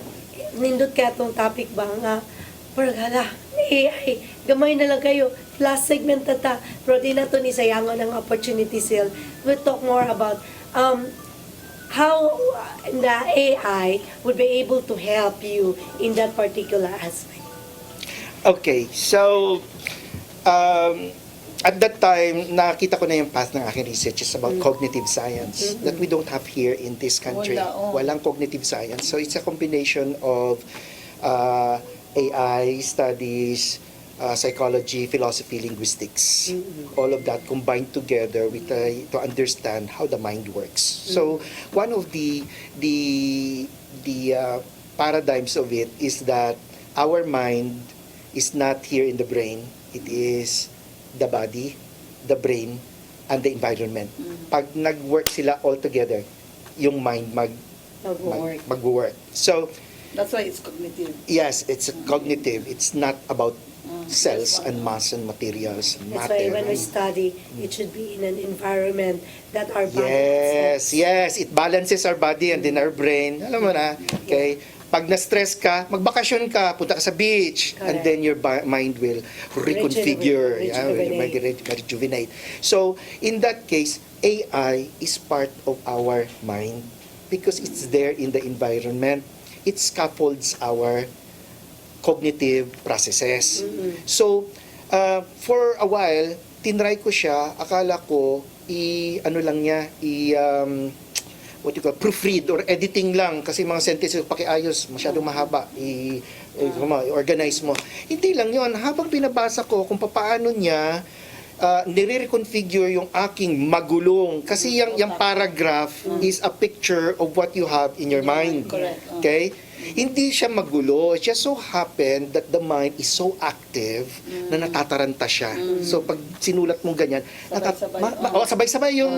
nindot ka itong topic ba nga, parang hala, AI, gamay na lang kayo, last segment tata, pero di na ito ni sayangon ang opportunity, Sil. We'll talk more about how the AI would be able to help you in that particular aspect. Okay, so at that time, nakita ko na yung path ng aking research is about cognitive science that we don't have here in this country. Walang cognitive science. So it's a combination of AI studies, psychology, philosophy, linguistics. All of that combined together with to understand how the mind works. So one of the paradigms of it is that our mind is not here in the brain. It is the body, the brain, and the environment. Pag nag-work sila all together, yung mind mag-work. So That's why it's cognitive. yes, it's cognitive. It's not about cells and mass and materials, That's why when we matter. study, it should be in an environment that our body Yes, accepts. yes, it balances our body and then our brain. Alam mo na, okay? Pag na-stress ka, magbakasyon ka, punta ka sa beach, and Correct. then your mind will reconfigure, Rejuvenate. rejuvenate. So, in that case, AI is part of our mind because it's there in the environment. It scaffolds our cognitive processes. So, for a while, tinry ko siya, akala ko, ano lang niya, what you call, proofread or editing lang kasi mga sentences pakiayos, masyadong mahaba, i-organize mo. Hindi lang yon. Habang binabasa ko kung paano niya nire-reconfigure yung aking magulong kasi yung paragraph is a picture of what you have in your mind. Correct. Okay? Hindi siya magulo. It just so happened that the mind is so active na natataranta siya. So pag sinulat mo ganyan, sabay-sabay yung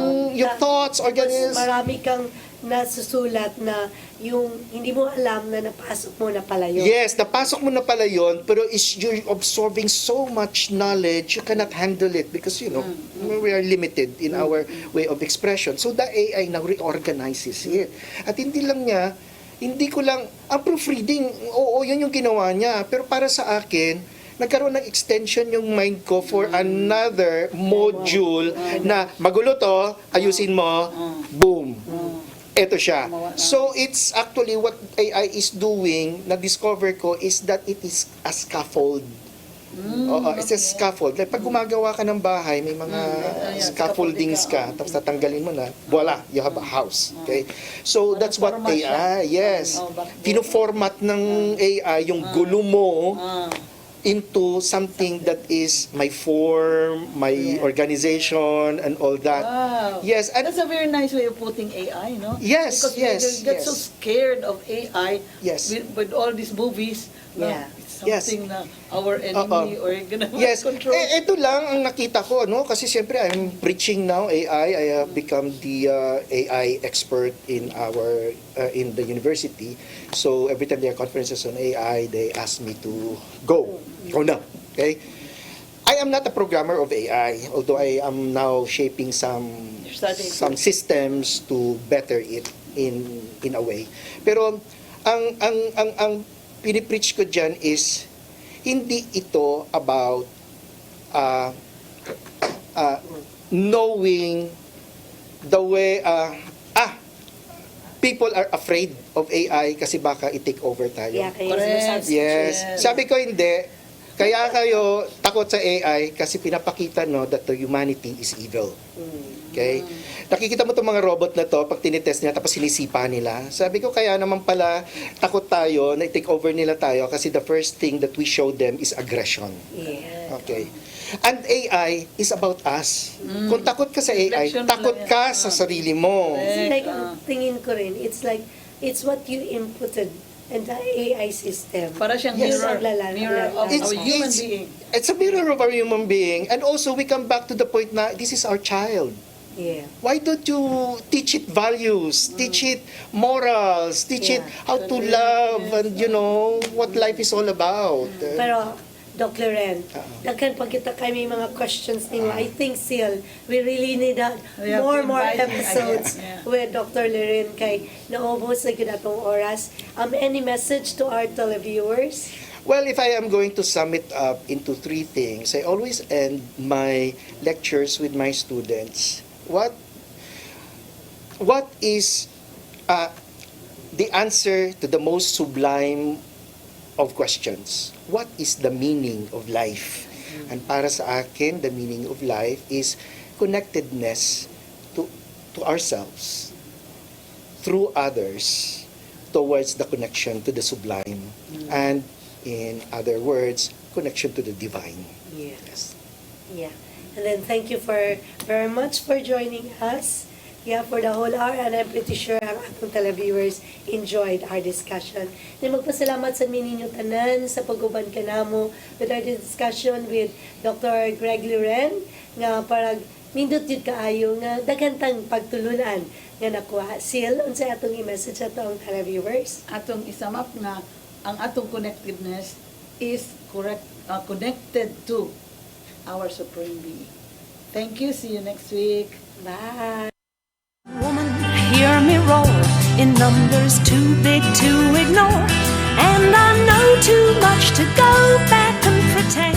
thoughts, Tapos organisms. marami kang nasusulat na yung hindi mo alam na napasok mo na pala yun. Yes, napasok mo na pala yun, pero you're absorbing so much knowledge, you cannot handle it because, we are limited in our way of expression. So the AI now reorganizes it. At hindi ko lang, ang proofreading, oo, yun yung ginawa niya. Pero para sa akin, nagkaroon ng extension yung mind ko for another module na magulo to, ayusin mo, boom. Ito siya. So, it's actually what AI is doing, na-discover ko, is that it is a scaffold. It's a scaffold. Like, pag gumagawa ka ng bahay, may mga scaffoldings ka, tapos tatanggalin mo na, voila, you have a house. Okay? So, that's what AI, yes. Pino-format ng AI yung gulo mo into something that is my form, my organization, and all that. Wow. Yes, and That's a very nice way of putting AI, no? Yes, Because yes, we get so yes. scared of AI Yes. with all these movies. No? Yeah. It's Yes. something na our enemy or gonna yes, control. ito lang ang nakita ko, no? Kasi siyempre I'm preaching now AI. I have become the AI expert in in the university. So every time there are conferences on AI, they ask me to go na. Okay? I am not a programmer of AI, although I am now shaping some systems to better it in a way. Pero ang pinipreach ko dyan is hindi ito about knowing the way people are afraid of AI kasi baka i-take over tayo. Yeah, kaya Correct. Yes. Sabi ko hindi. Kaya kayo takot sa AI kasi pinapakita that the humanity is evil. Okay? Nakikita mo itong mga robot na to, pag tinitest niya, tapos sinisipa nila. Sabi ko, kaya naman pala, takot tayo, na i-take over nila tayo, kasi the first thing that we show them is aggression. Yeah. Okay? And AI is about us. Kung takot ka sa AI, Reflection takot lang yan. ka sa sarili mo. It's like, tingin ko rin, it's what you inputted in the AI system. Para siyang Yes. mirror of It's- our human it's- being. It's a mirror of our human being. And also, we come back to the point na this is our child. Yeah. Why don't you teach it values, teach it morals, teach it how to love and what life is all about. Pero, Doc Lloren, daghan pag kita kay may mga questions ninyo. I think still, we really need We have more to invite him episodes again. Yeah. with Dr. Lloren kay naubos na gyud atong oras. Any message to our televiewers? Well, if I am going to sum it up into 3 things, I always end my lectures with my students. What is the answer to the most sublime of questions? What is the meaning of life? And para sa akin, the meaning of life is connectedness to ourselves through others towards the connection to the sublime. And in other words, connection to the divine. Yes. Yeah. And then thank you very much for joining us. Yeah, for the whole hour, and I'm pretty sure ang atong televiewers enjoyed our discussion. Then magpasalamat sa ninyo tanan sa pag-uban kanamo with our discussion with Dr. Gregg Lloren nga parang nindot yun kaayo nga daghantang pagtulunan nga nakuha. Sil, unsay atong i-message sa atong televiewers? Atong isamap nga ang atong connectedness is connected to our Supreme Being. Thank you. See you next week. Bye. Woman, hear me roar in numbers too big to ignore. And I know too much to go back and pretend.